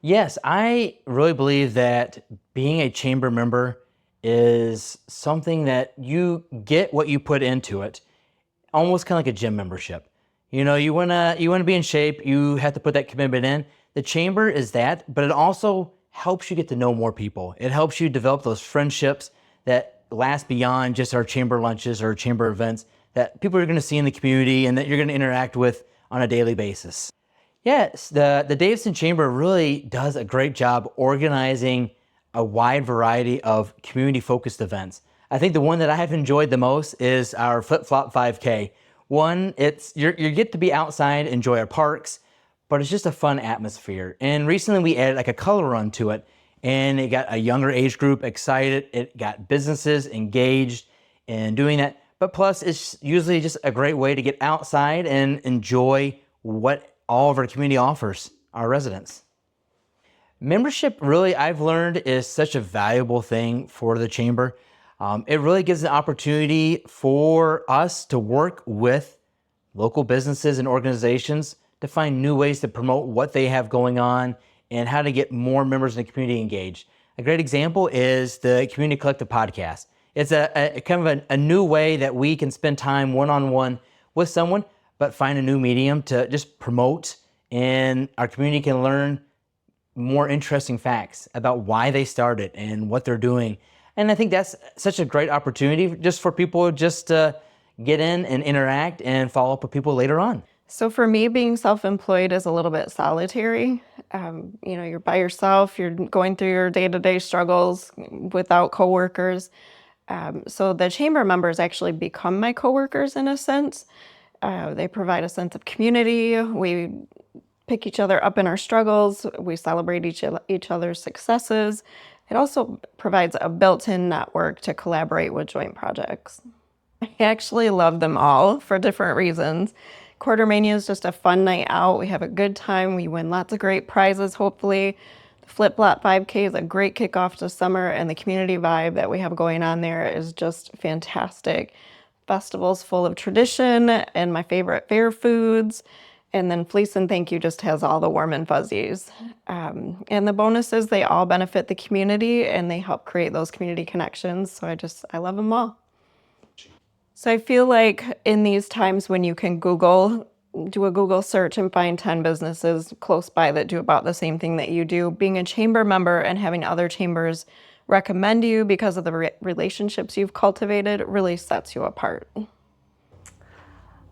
Yes, I really believe that being a chamber member is something that you get what you put into it, almost kind of like a gym membership. You wanna be in shape, you have to put that commitment in. The chamber is that, but it also helps you get to know more people. It helps you develop those friendships that last beyond just our chamber lunches or chamber events that people are gonna see in the community and that you're gonna interact with on a daily basis. Yes, the Davison Chamber really does a great job organizing a wide variety of community-focused events. I think the one that I have enjoyed the most is our Flip Flop 5K. One, you get to be outside, enjoy our parks, but it's just a fun atmosphere. And recently we added like a color run to it, and it got a younger age group excited. It got businesses engaged in doing that. But plus, it's usually just a great way to get outside and enjoy what all of our community offers our residents. Membership, really, I've learned, is such a valuable thing for the chamber. It really gives an opportunity for us to work with local businesses and organizations to find new ways to promote what they have going on and how to get more members in the community engaged. A great example is the Community Collective podcast. It's a kind of a new way that we can spend time one-on-one with someone, but find a new medium to just promote, and our community can learn more interesting facts about why they started and what they're doing. And I think that's such a great opportunity just for people just to get in and interact and follow up with people later on. So for me, being self-employed is a little bit solitary. You're by yourself, you're going through your day-to-day struggles without coworkers. So the chamber members actually become my coworkers in a sense. They provide a sense of community. We pick each other up in our struggles. We celebrate each other's successes. It also provides a built-in network to collaborate with joint projects. I actually love them all for different reasons. Quartermania is just a fun night out. We have a good time. We win lots of great prizes, hopefully. The Flip Flop 5K is a great kickoff to summer, and the community vibe that we have going on there is just fantastic. Festival's full of tradition and my favorite fair foods. And then Fleece and Thank You just has all the warm and fuzzies. And the bonuses, they all benefit the community and they help create those community connections. So I love them all. So I feel like in these times when you can do a Google search and find 10 businesses close by that do about the same thing that you do, being a chamber member and having other chambers recommend you because of the relationships you've cultivated really sets you apart.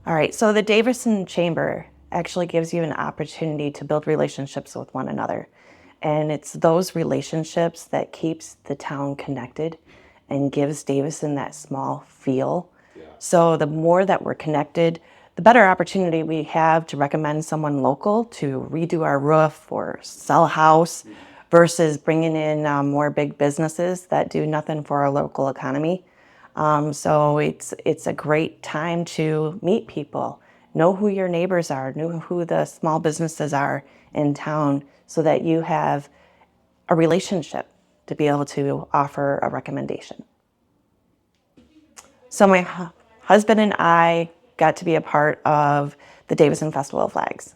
All right, so the Davison Chamber actually gives you an opportunity to build relationships with one another. And it's those relationships that keeps the town connected and gives Davison that small feel. So the more that we're connected, the better opportunity we have to recommend someone local to redo our roof or sell a house versus bringing in more big businesses that do nothing for our local economy. So it's a great time to meet people, know who your neighbors are, know who the small businesses are in town so that you have a relationship to be able to offer a recommendation. So my husband and I got to be a part of the Davison Festival of Flags,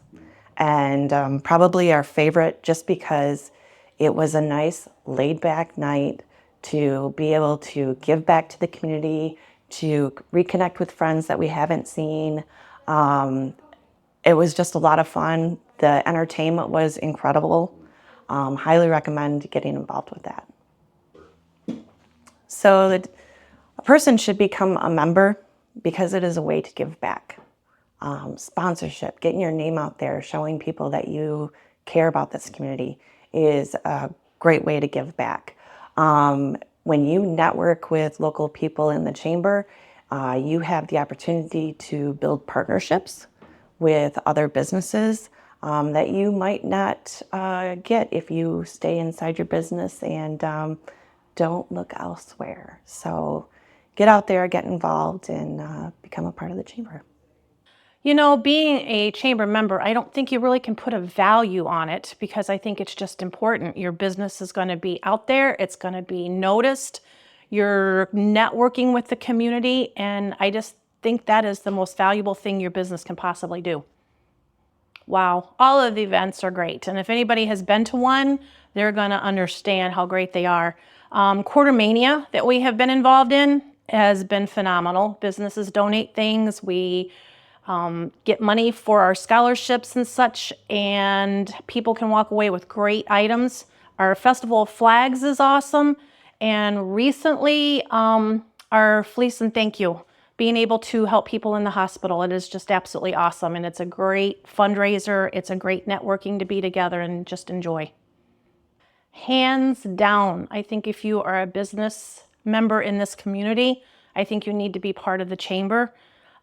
and probably our favorite just because it was a nice laid-back night to be able to give back to the community, to reconnect with friends that we haven't seen. It was just a lot of fun. The entertainment was incredible. Highly recommend getting involved with that. So a person should become a member because it is a way to give back. Sponsorship, getting your name out there, showing people that you care about this community is a great way to give back. When you network with local people in the chamber, you have the opportunity to build partnerships with other businesses that you might not get if you stay inside your business and don't look elsewhere. So get out there, get involved, and become a part of the chamber. You know, being a chamber member, I don't think you really can put a value on it because I think it's just important. Your business is going to be out there. It's going to be noticed. You're networking with the community. And I just think that is the most valuable thing your business can possibly do. wow. All of the events are great. And if anybody has been to one, they're going to understand how great they are. Quartermania that we have been involved in has been phenomenal. Businesses donate things. We get money for our scholarships and such, and people can walk away with great items. Our Festival of Flags is awesome. And recently, our Fleece and Thank You, being able to help people in the hospital, it is just absolutely awesome. And it's a great fundraiser. It's a great networking to be together and just enjoy. Hands down, I think if you are a business member in this community, I think you need to be part of the chamber.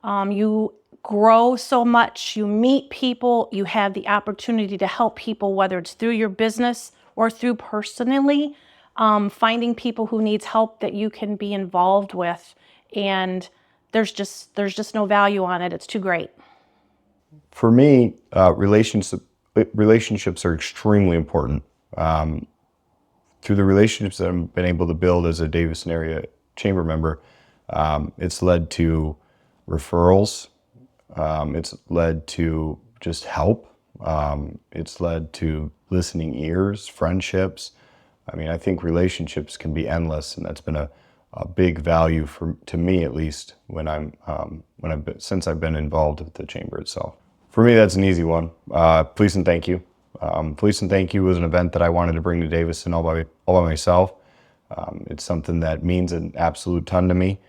You grow so much, you meet people, you have the opportunity to help people, whether it's through your business or through personally, finding people who needs help that you can be involved with. And there's just no value on it. It's too great. For me, relationships are extremely important. Through the relationships that I've been able to build as a Davison area chamber member, it's led to referrals. It's led to just help. It's led to listening ears, friendships. I mean, I think relationships can be endless, and that's been a big value to me, at least, since I've been involved with the chamber itself. For me, that's an easy one. Fleece and Thank You. Fleece and Thank You was an event that I wanted to bring to Davison all by myself. It's something that means an absolute ton to me.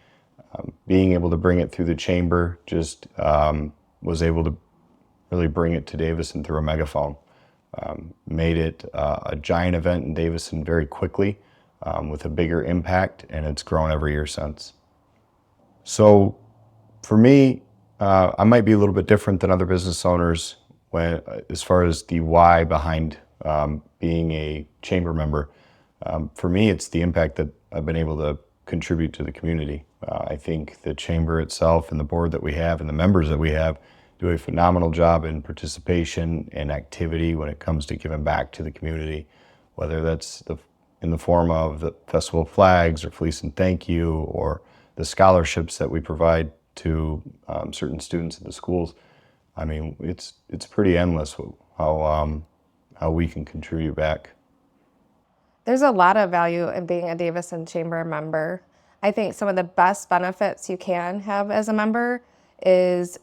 Being able to bring it through the chamber just was able to really bring it to Davison through a megaphone. Made it a giant event in Davison very quickly with a bigger impact, and it's grown every year since. So for me, I might be a little bit different than other business owners as far as the why behind being a chamber member. For me, it's the impact that I've been able to contribute to the community. I think the chamber itself and the board that we have and the members that we have do a phenomenal job in participation and activity when it comes to giving back to the community, whether that's in the form of the Festival of Flags or Fleece and Thank You or the scholarships that we provide to certain students at the schools. I mean, it's pretty endless how we can contribute back. There's a lot of value in being a Davison Chamber member. I think some of the best benefits you can have as a member is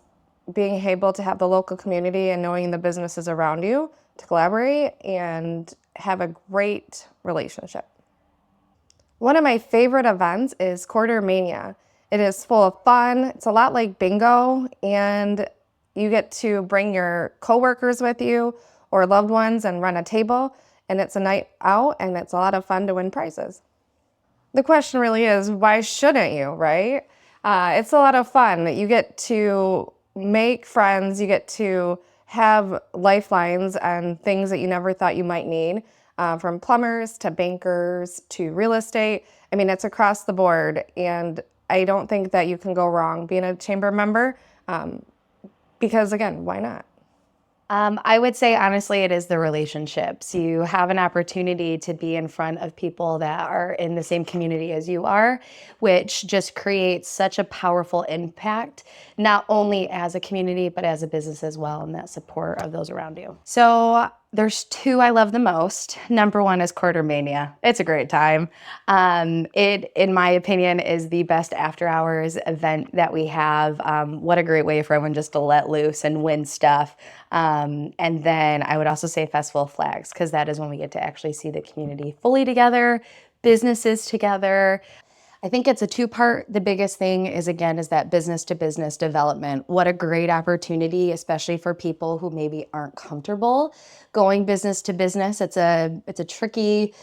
being able to have the local community and knowing the businesses around you to collaborate and have a great relationship. One of my favorite events is Quartermania. It is full of fun. It's a lot like bingo, and you get to bring your coworkers with you or loved ones and run a table, and it's a night out, and it's a lot of fun to win prizes. The question really is, why shouldn't you, right? It's a lot of fun. You get to make friends, you get to have lifelines and things that you never thought you might need, from plumbers to bankers to real estate. I mean, it's across the board, and I don't think that you can go wrong being a chamber member, because again, why not? I would say, honestly, it is the relationships. You have an opportunity to be in front of people that are in the same community as you are, which just creates such a powerful impact, not only as a community, but as a business as well, and that support of those around you. So there's two I love the most. Number one is Quartermania. It's a great time. It, in my opinion, is the best after hours event that we have. What a great way for everyone just to let loose and win stuff. And then I would also say Festival of Flags, because that is when we get to actually see the community fully together, businesses together. I think it's a two-part. The biggest thing is that business-to-business development. What a great opportunity, especially for people who maybe aren't comfortable going business to business. It's a tricky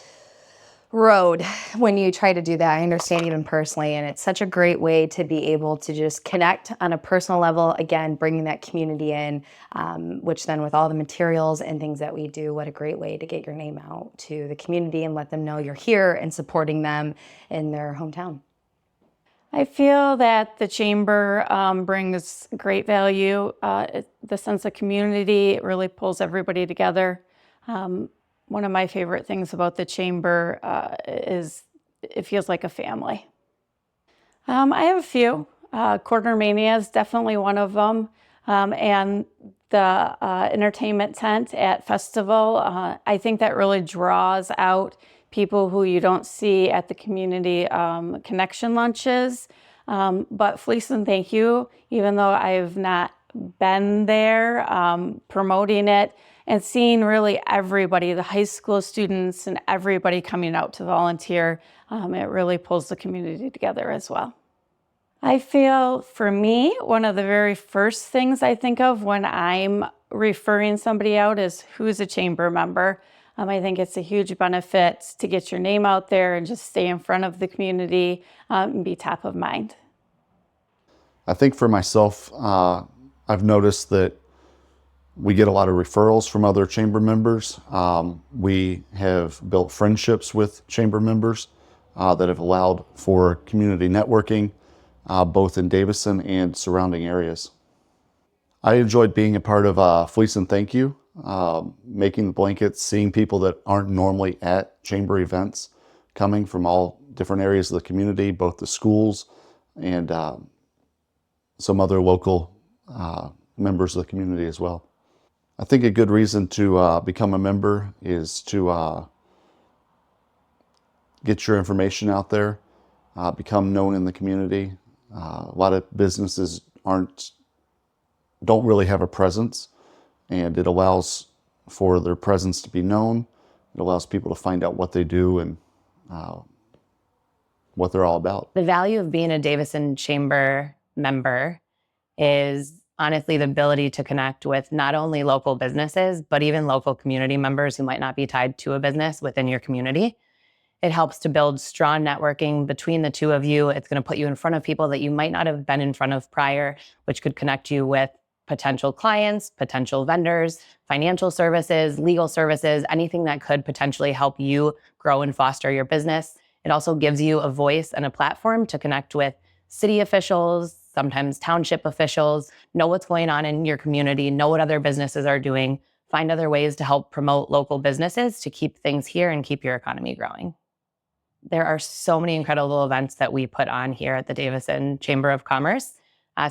road when you try to do that. I understand even personally, and it's such a great way to be able to just connect on a personal level. Again, bringing that community in, which then with all the materials and things that we do, what a great way to get your name out to the community and let them know you're here and supporting them in their hometown. I feel that the chamber brings great value, the sense of community. It really pulls everybody together. One of my favorite things about the chamber is it feels like a family. I have a few. Quartermania is definitely one of them. and the entertainment tent at Festival. I think that really draws out people who you don't see at the community connection lunches. But Fleece and Thank You, even though I've not been there, promoting it and seeing really everybody, the high school students and everybody coming out to volunteer, it really pulls the community together as well. I feel, for me, one of the very first things I think of when I'm referring somebody out is who's a chamber member. I think it's a huge benefit to get your name out there and just stay in front of the community and be top of mind. I think for myself, I've noticed that we get a lot of referrals from other chamber members. We have built friendships with chamber members that have allowed for community networking, both in Davison and surrounding areas. I enjoyed being a part of Fleece and Thank You, making the blankets, seeing people that aren't normally at chamber events, coming from all different areas of the community, both the schools and some other local members of the community as well. I think a good reason to become a member is to get your information out there, become known in the community. A lot of businesses don't really have a presence, and it allows for their presence to be known. It allows people to find out what they do and what they're all about. The value of being a Davison Chamber member is honestly the ability to connect with not only local businesses, but even local community members who might not be tied to a business within your community. It helps to build strong networking between the two of you. It's going to put you in front of people that you might not have been in front of prior, which could connect you with potential clients, potential vendors, financial services, legal services, anything that could potentially help you grow and foster your business. It also gives you a voice and a platform to connect with city officials, sometimes township officials, know what's going on in your community, know what other businesses are doing, find other ways to help promote local businesses to keep things here and keep your economy growing. There are so many incredible events that we put on here at the Davison Chamber of Commerce.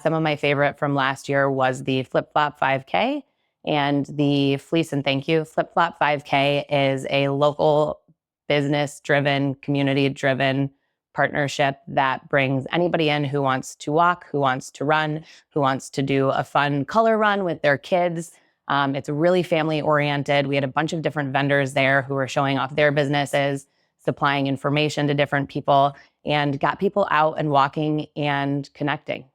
Some of my favorite from last year was the Flip Flop 5K and the Fleece and Thank You. Flip Flop 5K is a local business-driven, community-driven partnership that brings anybody in who wants to walk, who wants to run, who wants to do a fun color run with their kids. It's really family-oriented. We had a bunch of different vendors there who were showing off their businesses, supplying information to different people, and got people out and walking and connecting.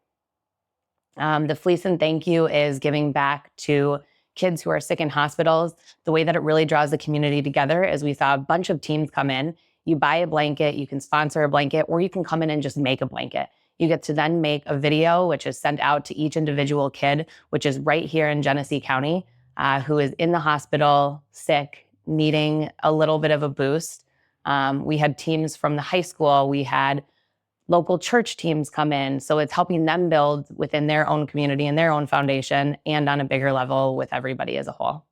The Fleece and Thank You is giving back to kids who are sick in hospitals. The way that it really draws the community together is we saw a bunch of teams come in. You buy a blanket, you can sponsor a blanket, or you can come in and just make a blanket. You get to then make a video, which is sent out to each individual kid, which is right here in Genesee County, who is in the hospital, sick, needing a little bit of a boost. We had teams from the high school. We had local church teams come in. So it's helping them build within their own community and their own foundation and on a bigger level with everybody as a whole.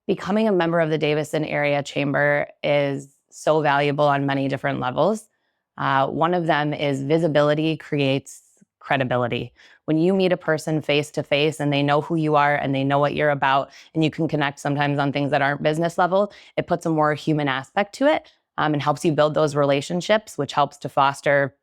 Becoming a member of the Davison Area Chamber is so valuable on many different levels. One of them is visibility creates credibility. When you meet a person face to face and they know who you are and they know what you're about, and you can connect sometimes on things that aren't business level, it puts a more human aspect to it and helps you build those relationships, which helps to foster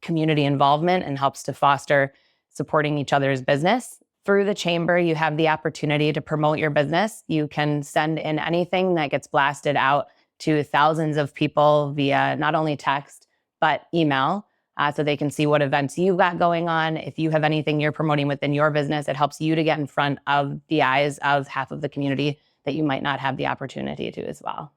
community involvement and helps to foster supporting each other's business. Through the chamber, you have the opportunity to promote your business. You can send in anything that gets blasted out to thousands of people via not only text, but email, so they can see what events you've got going on. If you have anything you're promoting within your business, it helps you to get in front of the eyes of half of the community that you might not have the opportunity to as well.